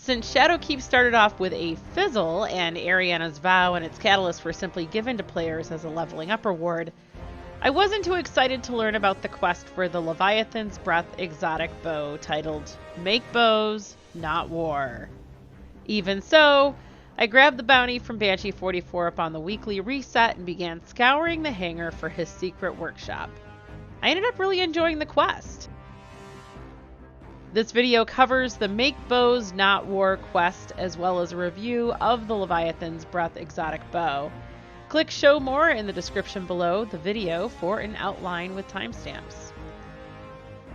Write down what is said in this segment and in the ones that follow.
Since Shadowkeep started off with a fizzle and Ariana's Vow and its catalyst were simply given to players as a leveling up reward, I wasn't too excited to learn about the quest for the Leviathan's Breath exotic bow titled Make Bows, Not War. Even so, I grabbed the bounty from Banshee 44 upon the weekly reset and began scouring the hangar for his secret workshop. I ended up really enjoying the quest. This video covers the Make Bows Not War quest as well as a review of the Leviathan's Breath exotic bow. Click show more in the description below the video for an outline with timestamps.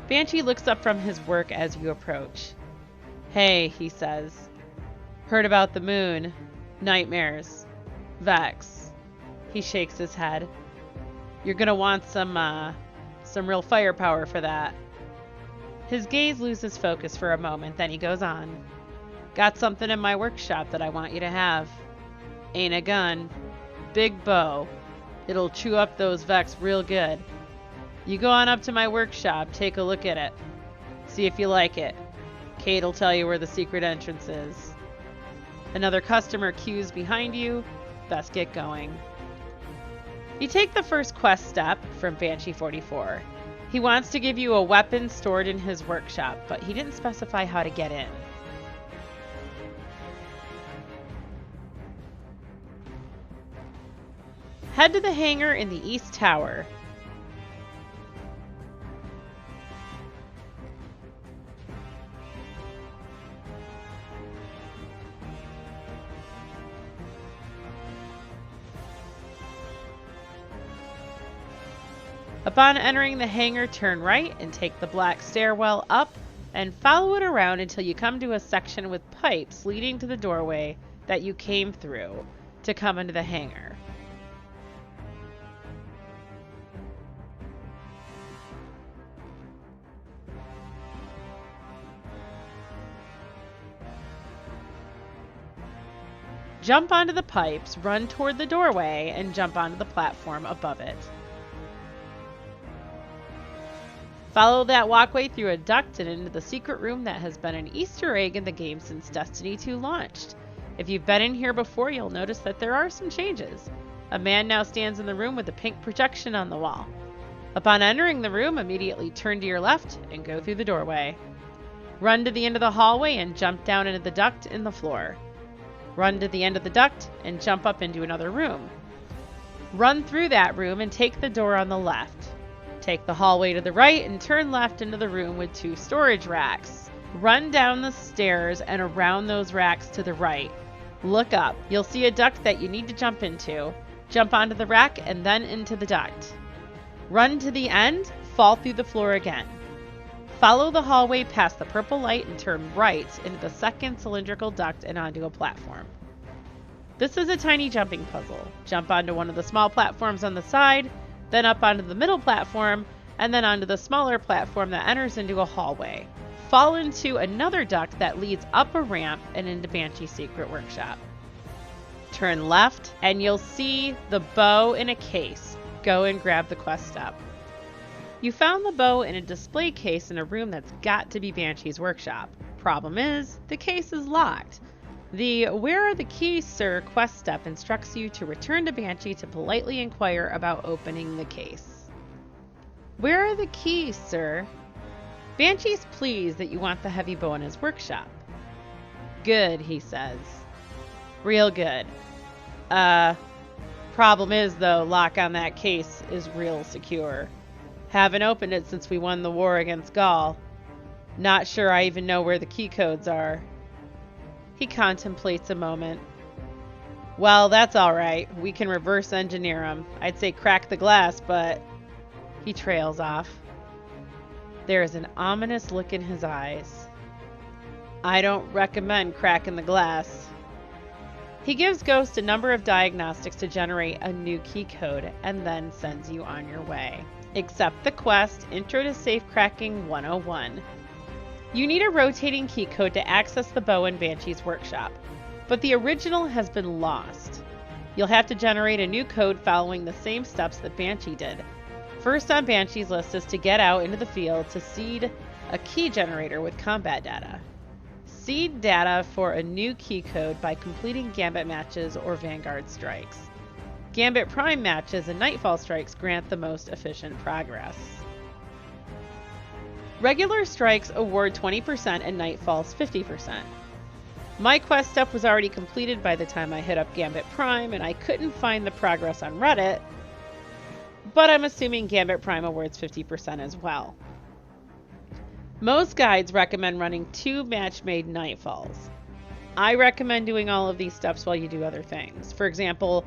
Banshee looks up from his work as you approach. "Hey," he says. "Heard about the moon. Nightmares. Vex." He shakes his head. "You're gonna want some real firepower for that." His gaze loses focus for a moment, then he goes on. "Got something in my workshop that I want you to have. Ain't a gun. Big bow. It'll chew up those Vex real good. You go on up to my workshop, take a look at it. See if you like it. Kate'll tell you where the secret entrance is." Another customer queues behind you. Best get going. You take the first quest step from Banshee 44. He wants to give you a weapon stored in his workshop, but he didn't specify how to get in. Head to the hangar in the East Tower. Upon entering the hangar, turn right and take the black stairwell up and follow it around until you come to a section with pipes leading to the doorway that you came through to come into the hangar. Jump onto the pipes, run toward the doorway, and jump onto the platform above it. Follow that walkway through a duct and into the secret room that has been an Easter egg in the game since Destiny 2 launched. If you've been in here before, you'll notice that there are some changes. A man now stands in the room with a pink projection on the wall. Upon entering the room, immediately turn to your left and go through the doorway. Run to the end of the hallway and jump down into the duct in the floor. Run to the end of the duct and jump up into another room. Run through that room and take the door on the left. Take the hallway to the right and turn left into the room with 2 storage racks. Run down the stairs and around those racks to the right. Look up. You'll see a duct that you need to jump into. Jump onto the rack and then into the duct. Run to the end, fall through the floor again. Follow the hallway past the purple light and turn right into the second cylindrical duct and onto a platform. This is a tiny jumping puzzle. Jump onto one of the small platforms on the side, then up onto the middle platform, and then onto the smaller platform that enters into a hallway. Fall into another duct that leads up a ramp and into Banshee's secret workshop. Turn left, and you'll see the bow in a case. Go and grab the quest step. You found the bow in a display case in a room that's got to be Banshee's workshop. Problem is, the case is locked. The "Where are the keys, sir?" quest step instructs you to return to Banshee to politely inquire about opening the case. "Where are the keys, sir?" Banshee's pleased that you want the heavy bow in his workshop. "Good," he says. "Real good. Problem is, though, lock on that case is real secure. Haven't opened it since we won the war against Gaul. Not sure I even know where the key codes are." He contemplates a moment. "Well, that's all right. We can reverse engineer them. I'd say crack the glass, but..." He trails off. There is an ominous look in his eyes. "I don't recommend cracking the glass." He gives Ghost a number of diagnostics to generate a new key code and then sends you on your way. Accept the quest, Intro to Safecracking 101. You need a rotating key code to access the bow in Banshee's workshop, but the original has been lost. You'll have to generate a new code following the same steps that Banshee did. First on Banshee's list is to get out into the field to seed a key generator with combat data. Seed data for a new key code by completing Gambit matches or Vanguard strikes. Gambit Prime matches and Nightfall strikes grant the most efficient progress. Regular strikes award 20% and Nightfalls 50%. My quest step was already completed by the time I hit up Gambit Prime, and I couldn't find the progress on Reddit, but I'm assuming Gambit Prime awards 50% as well. Most guides recommend running 2 match-made Nightfalls. I recommend doing all of these steps while you do other things. For example,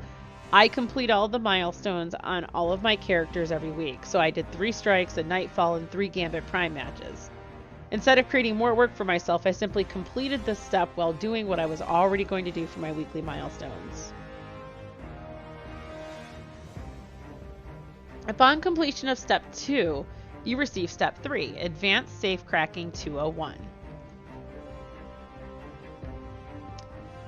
I complete all the milestones on all of my characters every week, so I did 3 strikes, a Nightfall, and 3 Gambit Prime matches. Instead of creating more work for myself, I simply completed this step while doing what I was already going to do for my weekly milestones. Upon completion of Step 2, you receive Step 3, Advanced Safecracking 201.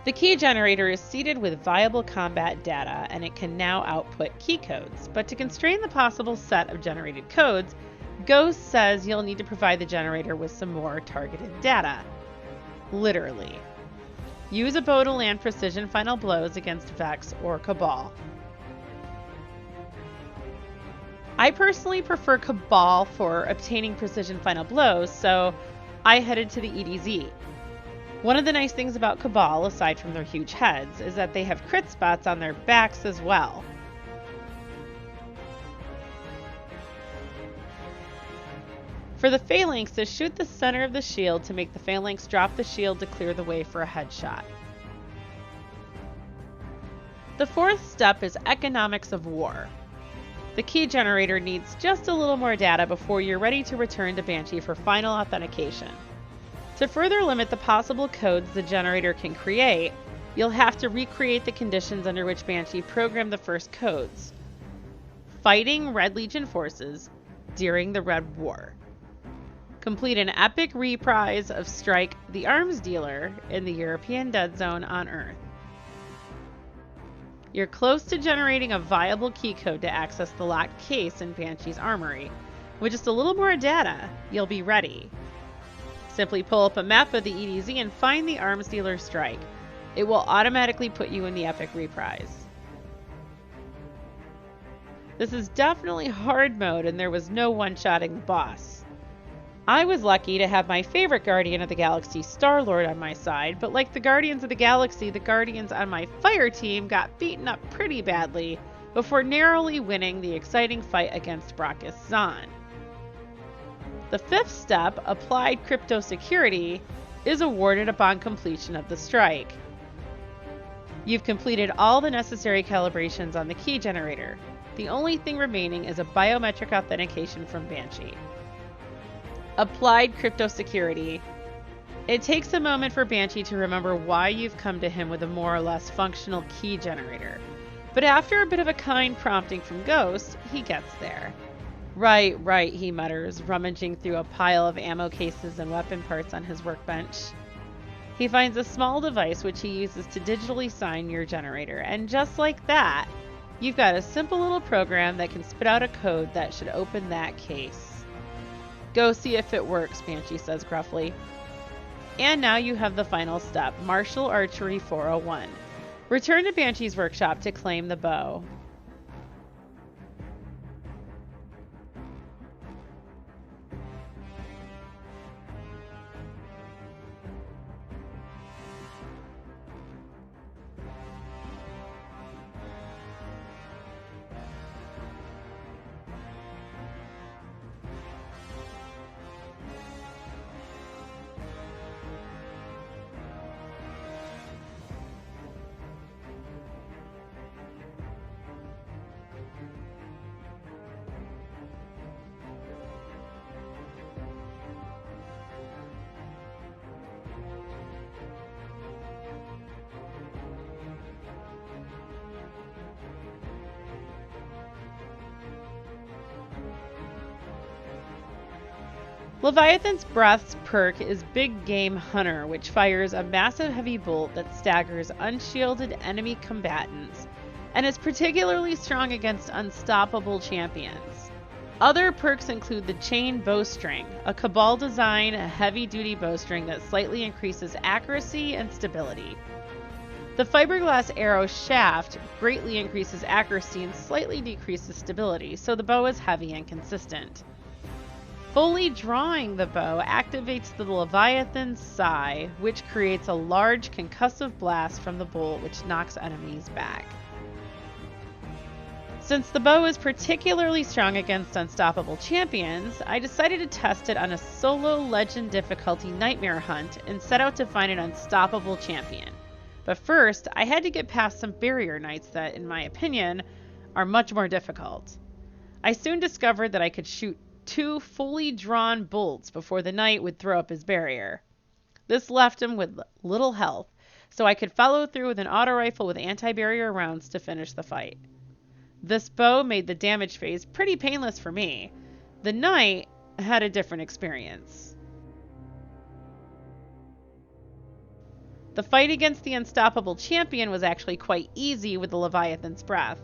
The key generator is seeded with viable combat data, and it can now output key codes. But to constrain the possible set of generated codes, Ghost says you'll need to provide the generator with some more targeted data. Literally. Use a bow to land precision final blows against Vex or Cabal. I personally prefer Cabal for obtaining precision final blows, so I headed to the EDZ. One of the nice things about Cabal, aside from their huge heads, is that they have crit spots on their backs as well. For the phalanxes, shoot the center of the shield to make the phalanx drop the shield to clear the way for a headshot. The 4th step is Economics of War. The key generator needs just a little more data before you're ready to return to Banshee for final authentication. To further limit the possible codes the generator can create, you'll have to recreate the conditions under which Banshee programmed the first codes. Fighting Red Legion forces during the Red War. Complete an epic reprise of Strike the Arms Dealer in the European Dead Zone on Earth. You're close to generating a viable key code to access the locked case in Banshee's armory. With just a little more data, you'll be ready. Simply pull up a map of the EDZ and find the Arms Dealer Strike. It will automatically put you in the epic reprise. This is definitely hard mode, and there was no one-shotting the boss. I was lucky to have my favorite Guardian of the Galaxy, Star-Lord, on my side, but like the Guardians of the Galaxy, the Guardians on my fire team got beaten up pretty badly before narrowly winning the exciting fight against Brachus Zahn. The 5th step, Applied Cryptosecurity, is awarded upon completion of the strike. You've completed all the necessary calibrations on the key generator. The only thing remaining is a biometric authentication from Banshee. Applied Cryptosecurity. It takes a moment for Banshee to remember why you've come to him with a more or less functional key generator. But after a bit of a kind prompting from Ghost, he gets there. Right, he mutters, rummaging through a pile of ammo cases and weapon parts on his workbench. He finds a small device which he uses to digitally sign your generator, and just like that, you've got a simple little program that can spit out a code that should open that case. Go see if it works, Banshee says gruffly. And now you have the final step, Martial Archery 401. Return to Banshee's workshop to claim the bow. Leviathan's Breath's perk is Big Game Hunter, which fires a massive heavy bolt that staggers unshielded enemy combatants, and is particularly strong against unstoppable champions. Other perks include the chain bowstring, a Cabal design, a heavy-duty bowstring that slightly increases accuracy and stability. The fiberglass arrow shaft greatly increases accuracy and slightly decreases stability, so the bow is heavy and consistent. Fully drawing the bow activates the Leviathan sigh, which creates a large concussive blast from the bolt which knocks enemies back. Since the bow is particularly strong against unstoppable champions, I decided to test it on a solo legend difficulty nightmare hunt and set out to find an unstoppable champion. But first, I had to get past some barrier knights that, in my opinion, are much more difficult. I soon discovered that I could shoot 2 fully drawn bolts before the knight would throw up his barrier. This left him with little health, so I could follow through with an auto rifle with anti-barrier rounds to finish the fight. This bow made the damage phase pretty painless for me. The knight had a different experience. The fight against the unstoppable champion was actually quite easy with the Leviathan's breath.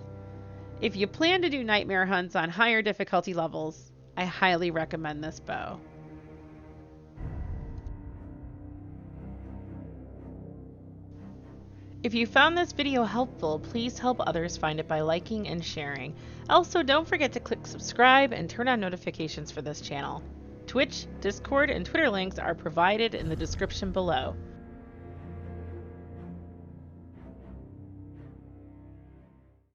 If you plan to do nightmare hunts on higher difficulty levels, I highly recommend this bow. If you found this video helpful, please help others find it by liking and sharing. Also, don't forget to click subscribe and turn on notifications for this channel. Twitch, Discord, and Twitter links are provided in the description below.